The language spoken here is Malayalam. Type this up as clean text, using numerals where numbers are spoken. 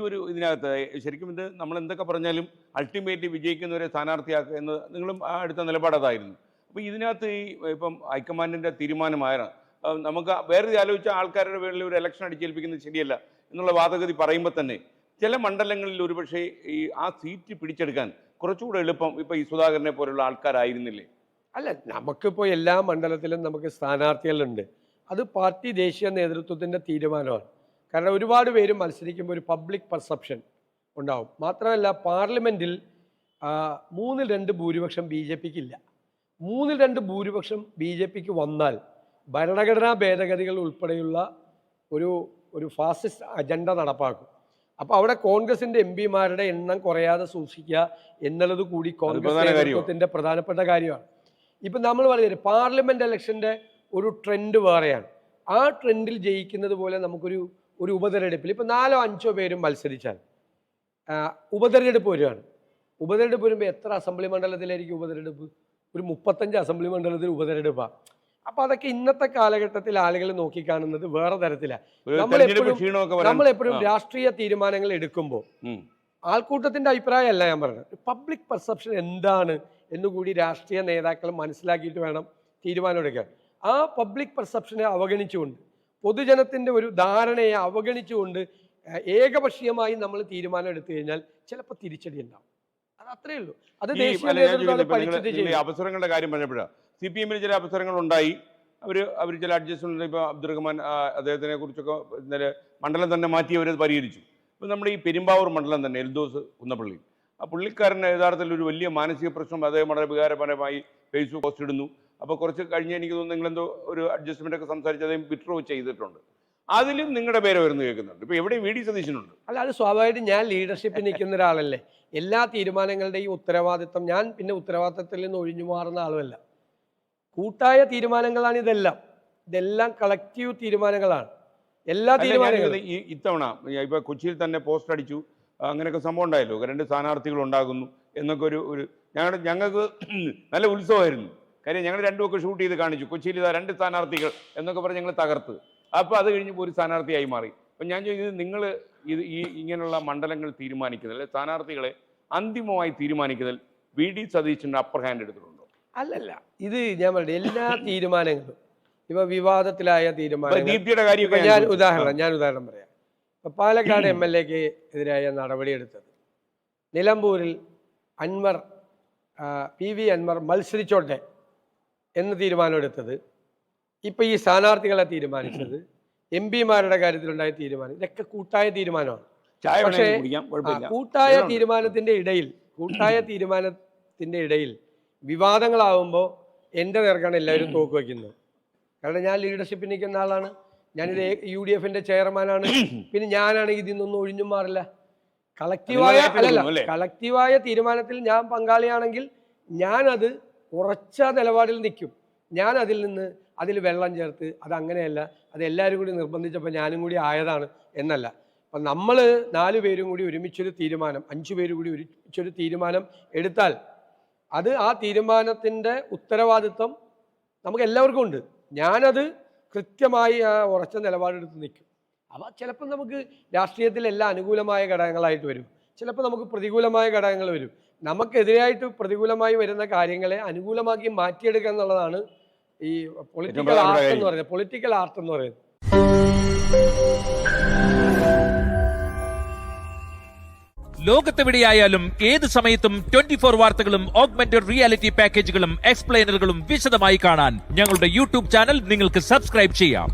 ഒരു ഇതിനകത്ത് ശരിക്കും ഇത് നമ്മൾ എന്തൊക്കെ പറഞ്ഞാലും അൾട്ടിമേറ്റ്ലി വിജയിക്കുന്നവരെ സ്ഥാനാർത്ഥിയാക്കുക എന്ന് നിങ്ങളും ആ അടുത്ത നിലപാടതായിരുന്നു. അപ്പോൾ ഇതിനകത്ത് ഇപ്പം ഹൈക്കമാൻഡിൻ്റെ തീരുമാനമായ നമുക്ക് വേറെ ആലോചിച്ച ആൾക്കാരുടെ പേരിൽ ഒരു ഇലക്ഷൻ അടിച്ചേൽപ്പിക്കുന്നത് ശരിയല്ല എന്നുള്ള വാദഗതി പറയുമ്പോൾ തന്നെ ചില മണ്ഡലങ്ങളിൽ ഒരുപക്ഷെ ഈ ആ സീറ്റ് പിടിച്ചെടുക്കാൻ കുറച്ചുകൂടെ എളുപ്പം ഇപ്പം ഈ സുധാകരനെ പോലുള്ള ആൾക്കാരായിരുന്നില്ലേ? അല്ല, നമുക്കിപ്പോൾ എല്ലാ മണ്ഡലത്തിലും നമുക്ക് സ്ഥാനാർത്ഥികളുണ്ട്. അത് പാർട്ടി ദേശീയ നേതൃത്വത്തിൻ്റെ തീരുമാനമാണ്. കാരണം ഒരുപാട് പേര് മത്സരിക്കുമ്പോൾ ഒരു പബ്ലിക് പെർസെപ്ഷൻ ഉണ്ടാവും. മാത്രമല്ല പാർലമെൻറ്റിൽ 3/2 ഭൂരിപക്ഷം ബി ജെ പിക്ക് ഇല്ല. 3/2 ഭൂരിപക്ഷം ബി ജെ പിക്ക് വന്നാൽ ഭരണഘടനാ ഭേദഗതികൾ ഉൾപ്പെടെയുള്ള ഒരു ഫാസിസ്റ്റ് അജണ്ട നടപ്പാക്കും. അപ്പോൾ അവിടെ കോൺഗ്രസിൻ്റെ എം പിമാരുടെ എണ്ണം കുറയാതെ സൂക്ഷിക്കുക എന്നുള്ളത് കൂടി കോൺഗ്രസ് നേതൃത്വത്തിൻ്റെ പ്രധാനപ്പെട്ട കാര്യമാണ്. ഇപ്പം നമ്മൾ പറയുന്നത് പാർലമെൻറ്റ് ഇലക്ഷൻ്റെ ഒരു ട്രെൻഡ് വേറെയാണ്. ആ ട്രെൻഡിൽ ജയിക്കുന്നത് പോലെ നമുക്കൊരു ഉപതെരഞ്ഞെടുപ്പിൽ ഇപ്പം 4-5 പേരും മത്സരിച്ചാൽ ഉപതെരഞ്ഞെടുപ്പ് വരികയാണ്. ഉപതെരഞ്ഞെടുപ്പ് വരുമ്പോൾ എത്ര അസംബ്ലി മണ്ഡലത്തിലായിരിക്കും ഉപതെരഞ്ഞെടുപ്പ്? ഒരു 35 അസംബ്ലി മണ്ഡലത്തിൽ ഉപതെരഞ്ഞെടുപ്പാണ്. അപ്പോൾ അതൊക്കെ ഇന്നത്തെ കാലഘട്ടത്തിൽ ആളുകൾ നോക്കിക്കാണുന്നത് വേറെ തരത്തിലാണ്. നമ്മളെപ്പോഴും രാഷ്ട്രീയ തീരുമാനങ്ങൾ എടുക്കുമ്പോൾ ആൾക്കൂട്ടത്തിൻ്റെ അഭിപ്രായമല്ല ഞാൻ പറഞ്ഞത്, പബ്ലിക് പെർസെപ്ഷൻ എന്താണ് എന്നുകൂടി രാഷ്ട്രീയ നേതാക്കൾ മനസ്സിലാക്കിയിട്ട് വേണം തീരുമാനം എടുക്കാൻ. ആ പബ്ലിക് പെർസെപ്ഷനെ അവഗണിച്ചുകൊണ്ട്, പൊതുജനത്തിൻ്റെ ഒരു ധാരണയെ അവഗണിച്ചുകൊണ്ട് ഏകപക്ഷീയമായി നമ്മൾ തീരുമാനം എടുത്തു കഴിഞ്ഞാൽ ചിലപ്പോൾ തിരിച്ചടി ഉണ്ടാവും. അത് അത്രയേ ഉള്ളൂ. അത് ദേശീയ നേതൃത്വം അവസരങ്ങളുടെ കാര്യം പറഞ്ഞപ്പോഴാണ് CPM ചില അവസരങ്ങൾ ഉണ്ടായി. അവർ ചില അഡ്ജസ്റ്റ്മെന്റ്, ഇപ്പോൾ അബ്ദുറഹ്മാൻ അദ്ദേഹത്തിനെ കുറിച്ചൊക്കെ ഇന്നലെ മണ്ഡലം തന്നെ മാറ്റി അവരത് പരിഹരിച്ചു. ഇപ്പം നമ്മുടെ ഈ പെരുമ്പാവൂർ മണ്ഡലം തന്നെ എൽദോസ് കുന്നപ്പള്ളി, ആ പുള്ളിക്കാരന് യഥാർത്ഥത്തിൽ ഒരു വലിയ മാനസിക പ്രശ്നം, അദ്ദേഹം വളരെ വികാരപരമായി ഫേസ്ബുക്ക് പോസ്റ്റ് ഇടുന്നു. അപ്പോൾ കുറച്ച് കഴിഞ്ഞ് എനിക്ക് തോന്നുന്നു നിങ്ങളെന്തോ ഒരു അഡ്ജസ്റ്റ്മെന്റ് ഒക്കെ സംസാരിച്ച് അദ്ദേഹം വിഡ്രോ ചെയ്തിട്ടുണ്ട്. അതിലും നിങ്ങളുടെ പേര് വരുന്നു കേൾക്കുന്നുണ്ട്. ഇപ്പോൾ എവിടെയും VD സതീശനുണ്ട്. അല്ല, അത് സ്വാഭാവികമായിട്ടും ഞാൻ ലീഡർഷിപ്പിൽ നിൽക്കുന്ന ഒരാളല്ലേ. എല്ലാ തീരുമാനങ്ങളുടെയും ഉത്തരവാദിത്വം, ഞാൻ പിന്നെ ഉത്തരവാദിത്തത്തിൽ നിന്ന് ഒഴിഞ്ഞു മാറുന്ന ആളുമല്ല. കൂട്ടായ തീരുമാനങ്ങളാണ് ഇതെല്ലാം കളക്റ്റീവ് തീരുമാനങ്ങളാണ്. എല്ലാ തീരുമാനങ്ങളും ഇത്തവണ ഇപ്പോൾ കൊച്ചിയിൽ തന്നെ പോസ്റ്റ് അടിച്ചു, അങ്ങനെയൊക്കെ സംഭവം ഉണ്ടായല്ലോ, 2 സ്ഥാനാർത്ഥികൾ ഉണ്ടാകുന്നു എന്നൊക്കെ ഒരു ഞങ്ങൾക്ക് നല്ല ഉത്സവമായിരുന്നു. കാര്യം ഞങ്ങൾ 2 ഒക്കെ ഷൂട്ട് ചെയ്ത് കാണിച്ചു. കൊച്ചിയിൽ ഇതാ 2 സ്ഥാനാർത്ഥികൾ എന്നൊക്കെ പറഞ്ഞ് ഞങ്ങൾ തകർത്ത്. അപ്പോൾ അത് കഴിഞ്ഞപ്പോൾ ഒരു സ്ഥാനാർത്ഥിയായി മാറി. അപ്പം ഞാൻ ചോദിച്ചത്, നിങ്ങൾ ഇങ്ങനെയുള്ള മണ്ഡലങ്ങൾ തീരുമാനിക്കുന്നതിൽ, സ്ഥാനാർത്ഥികളെ അന്തിമമായി തീരുമാനിക്കുന്നതിൽ VD സതീശൻ്റെ അപ്പർ ഹാൻഡ് എടുത്തിട്ടുണ്ടോ? അല്ലല്ല, ഇത് ഞാൻ പറയുന്നത് എല്ലാ തീരുമാനങ്ങളും ഇപ്പൊ വിവാദത്തിലായ തീരുമാനങ്ങൾ ഞാൻ ഉദാഹരണം പറയാം. ഇപ്പൊ പാലക്കാട് MLAക്ക് എതിരായ നടപടിയെടുത്തത്, നിലമ്പൂരിൽ PV അൻവർ മത്സരിച്ചോട്ടെ എന്ന് തീരുമാനമെടുത്തത്, ഇപ്പൊ ഈ സ്ഥാനാർത്ഥികളെ തീരുമാനിച്ചത്, MP മാരുടെ കാര്യത്തിലുണ്ടായ തീരുമാനം, ഇതൊക്കെ കൂട്ടായ തീരുമാനമാണ്. പക്ഷേ കൂട്ടായ തീരുമാനത്തിന്റെ ഇടയിൽ വിവാദങ്ങളാവുമ്പോൾ എൻ്റെ നേർക്കാണ് എല്ലാവരും തോക്ക് വയ്ക്കുന്നത്. കാരണം ഞാൻ ലീഡർഷിപ്പിൽ നിൽക്കുന്ന ആളാണ്, ഞാനിത് UDFന്റെ ചെയർമാനാണ്. പിന്നെ ഞാനാണെങ്കിൽ ഇതിൽ നിന്നൊന്നും ഒഴിഞ്ഞും മാറില്ല. കളക്റ്റീവായ തീരുമാനത്തിൽ ഞാൻ പങ്കാളിയാണെങ്കിൽ ഞാനത് ഉറച്ച നിലപാടിൽ നിൽക്കും. ഞാൻ അതിൽ വെള്ളം ചേർത്ത് അതങ്ങനെയല്ല, അത് എല്ലാവരും കൂടി നിർബന്ധിച്ചപ്പോൾ ഞാനും കൂടി ആയതാണ് എന്നല്ല. അപ്പം നമ്മൾ 4 പേരും കൂടി ഒരുമിച്ചൊരു തീരുമാനം, 5 പേര് കൂടി ഒരുമിച്ചൊരു തീരുമാനം എടുത്താൽ ആ തീരുമാനത്തിൻ്റെ ഉത്തരവാദിത്വം നമുക്ക് എല്ലാവർക്കും ഉണ്ട്. ഞാനത് കൃത്യമായി ഉറച്ച നിലപാടെടുത്ത് നിൽക്കും. അപ്പോൾ ചിലപ്പോൾ നമുക്ക് രാഷ്ട്രീയത്തിൽ എല്ലാം അനുകൂലമായ ഘടകങ്ങളായിട്ട് വരും, ചിലപ്പോൾ നമുക്ക് പ്രതികൂലമായ ഘടകങ്ങൾ വരും. നമുക്കെതിരായിട്ട് പ്രതികൂലമായി വരുന്ന കാര്യങ്ങളെ അനുകൂലമാക്കി മാറ്റിയെടുക്കുക എന്നുള്ളതാണ് ഈ പൊളിറ്റിക്കൽ ആർട്ട് എന്ന് പറയുന്നത്. ലോകത്തെവിടെയായാലും ഏത് സമയത്തും 24 വാർത്തകളും ഓഗ്മെന്റഡ് റിയാലിറ്റി പാക്കേജുകളും എക്സ്പ്ലെയിനറുകളും വിശദമായി കാണാൻ ഞങ്ങളുടെ YouTube ചാനൽ നിങ്ങൾക്ക് സബ്സ്ക്രൈബ് ചെയ്യാം.